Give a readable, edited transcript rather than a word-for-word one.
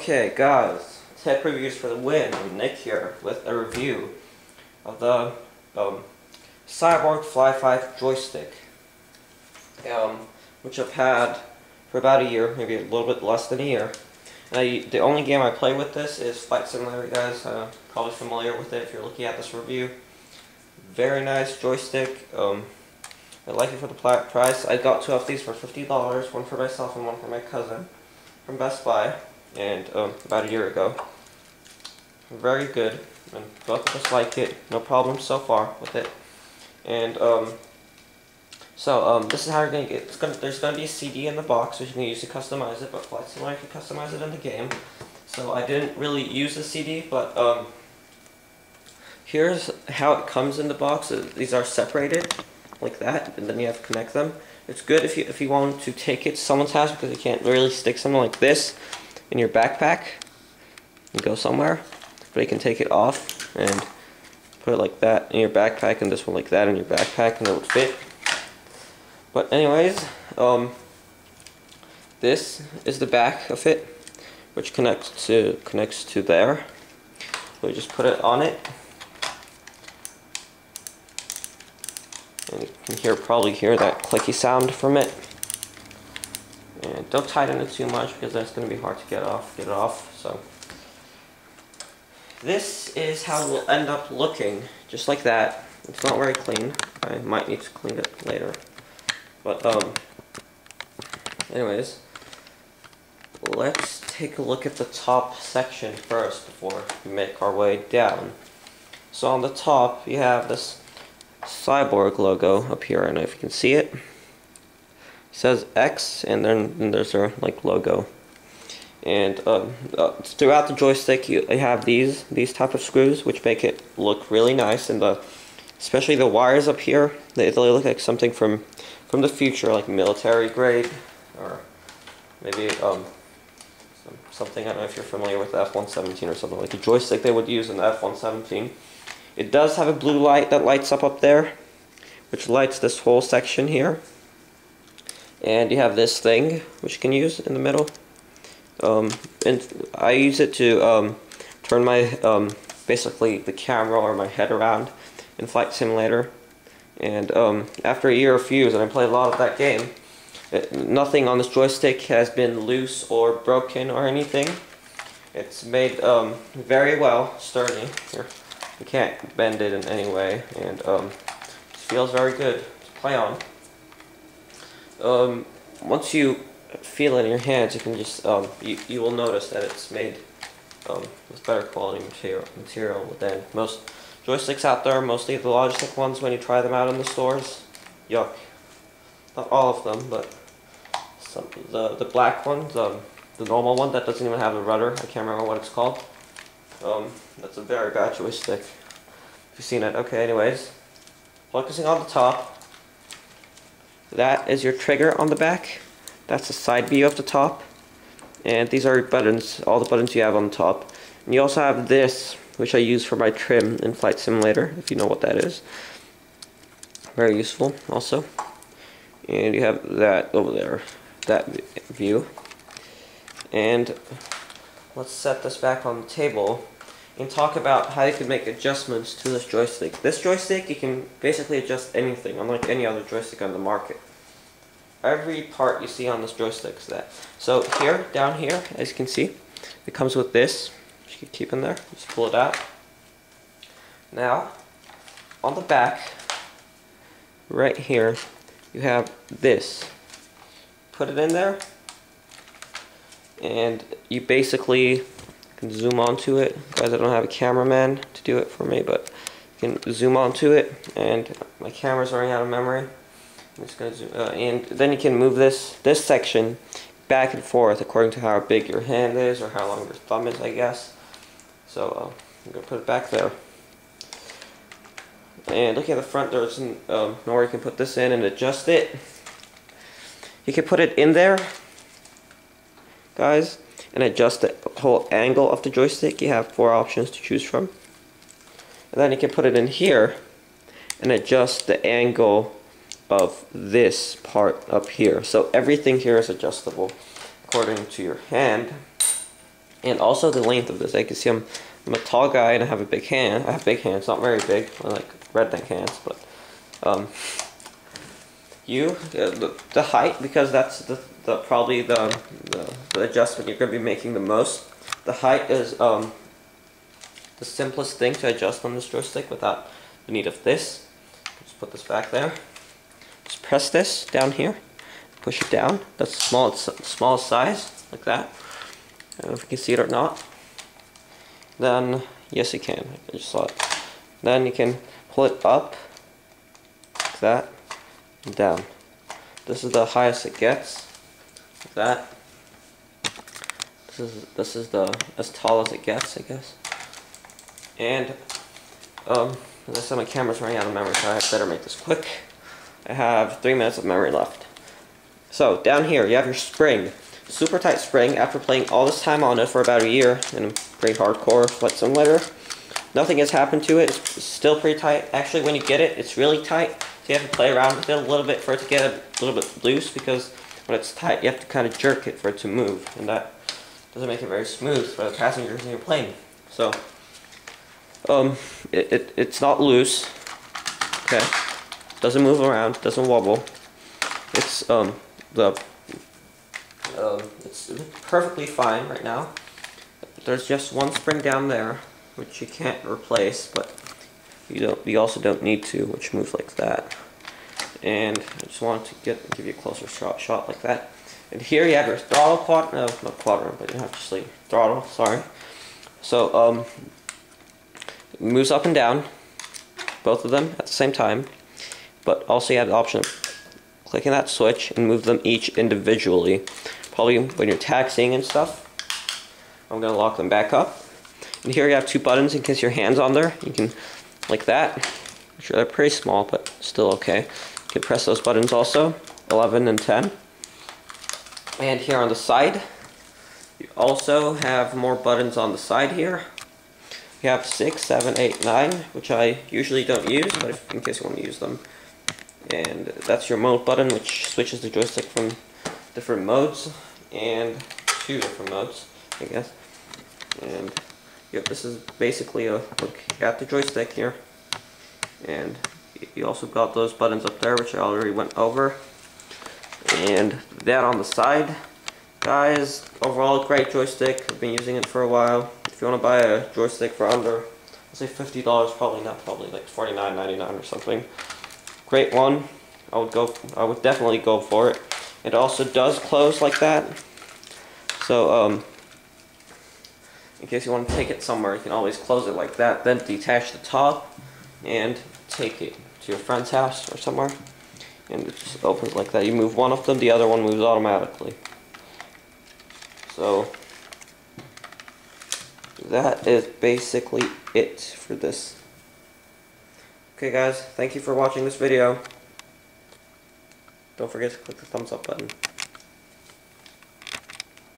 Okay, guys, tech reviews for the win. Nick here with a review of the Cyborg F.L.Y.5 joystick, which I've had for about a year, maybe a little bit less than a year. And the only game I play with this is Flight Simulator, guys. Probably familiar with it if you're looking at this review. Very nice joystick. I like it for the price. I got two of these for $50, one for myself and one for my cousin from Best Buy, and about a year ago. Very good, and both of us like it. No problem so far with it. And this is how you're gonna get. There's gonna be a CD in the box, which you can use to customize it. But Flight Simulator, you can customize it in the game. So I didn't really use the CD, but here's how it comes in the box. These are separated like that, and then you have to connect them. It's good if you want to take it to someone's house, because you can't really stick something like this in your backpack and go somewhere. But you can take it off and put it like that in your backpack, and this one like that in your backpack, and it would fit. But anyways, this is the back of it, which connects to there. So you just put it on it, and you can probably hear that clicky sound from it. And don't tighten it too much, because then it's going to be hard to get it off. So this is how it will end up looking, just like that. It's not very clean. I might need to clean it later. But anyways, let's take a look at the top section first before we make our way down. So on the top, you have this Cyborg logo up here, and if you can see it, it says X, and then there's our logo. And throughout the joystick, you have these type of screws, which make it look really nice. And especially the wires up here, they look like something from the future, like military grade, or maybe something. I don't know if you're familiar with the F-117 or something, like the joystick they would use in the F-117. It does have a blue light that lights up there, which lights this whole section here. And you have this thing, which you can use in the middle. And I use it to turn my, basically the camera or my head around in Flight Simulator. And after a year of use, and I played a lot of that game, nothing on this joystick has been loose or broken or anything. It's made very well, sturdy. Here, you can't bend it in any way, and it feels very good to play on. Once you feel it in your hands, you can just you will notice that it's made with better quality material than most joysticks out there. Mostly the Logitech ones, when you try them out in the stores, yuck. Not all of them, but some the black ones, the normal one that doesn't even have the rudder. I can't remember what it's called. That's a very bad joystick. If you've seen it, okay. Anyways, focusing on the top. That is your trigger on the back. That's the side view of the top. And these are your buttons, all the buttons you have on the top. And you also have this, which I use for my trim in Flight Simulator, if you know what that is. Very useful also. And you have that over there, that view. And let's set this back on the table and talk about how you can make adjustments to this joystick. This joystick, you can basically adjust anything, unlike any other joystick on the market. Every part you see on this joystick is that. So here, down here, as you can see, it comes with this, which you can keep in there. Just pull it out. Now, on the back, right here, you have this. Put it in there, and you basically can zoom onto it. Guys, I don't have a cameraman to do it for me, but you can zoom onto it, and my camera's running out of memory. I'm just gonna zoom, and then you can move this section back and forth according to how big your hand is or how long your thumb is, I guess. So I'm gonna put it back there. And looking at the front, there's nowhere you can put this in and adjust it. You can put it in there, guys, and adjust the whole angle of the joystick. You have 4 options to choose from. And then you can put it in here and adjust the angle of this part up here. So everything here is adjustable according to your hand. And also the length of this. I can see I'm a tall guy and I have a big hand. I have big hands, not very big, like redneck hands, but the height, because that's probably the adjustment you're going to be making the most. The height is the simplest thing to adjust on this joystick without the need of this. Just put this back there. Just press this down here, push it down. That's the smallest size, like that. I don't know if you can see it or not. Then, yes you can, I just saw it. Then you can pull it up, like that, and down. This is the highest it gets, like that. This is the as tall as it gets, I guess. And, as I said, my camera's running out of memory, so I better make this quick. I have 3 minutes of memory left. So, down here, you have your spring. Super tight spring. After playing all this time on it for about a year in a pretty hardcore Flight Simulator, nothing has happened to it. It's still pretty tight. Actually, when you get it, it's really tight. So you have to play around with it a little bit for it to get a little bit loose, because when it's tight, you have to kind of jerk it for it to move, and that doesn't make it very smooth for the passengers in your plane. So, it's not loose. Okay, doesn't move around, doesn't wobble. It's it's perfectly fine right now. There's just one spring down there, which you can't replace, but you also don't need to, which moves like that. And I just wanted to give you a closer shot like that. And here you have your throttle not quadrant, but you have to say throttle, sorry. So it moves up and down, both of them at the same time, but also you have the option of clicking that switch and move them each individually. Probably when you're taxiing and stuff. I'm going to lock them back up. And here you have 2 buttons in case your hand's on there. You can, like that. Sure, they're pretty small, but still okay. You can press those buttons also, 11 and 10. And here on the side, you also have more buttons on the side here. You have 6, 7, 8, 9, which I usually don't use, but in case you want to use them. And that's your mode button, which switches the joystick from different modes, and 2 different modes, I guess. And yep, this is basically a look at the joystick here. And you also got those buttons up there, which I already went over. And that on the side. Guys, overall great joystick. I've been using it for a while. If you want to buy a joystick for under, let's say $50, probably like $49.99 or something. Great one. I would definitely go for it. It also does close like that. So in case you want to take it somewhere, you can always close it like that, then detach the top and take it to your friend's house or somewhere. And it just opens like that. You move one of them, the other one moves automatically. So that is basically it for this. Okay guys, thank you for watching this video. Don't forget to click the thumbs up button.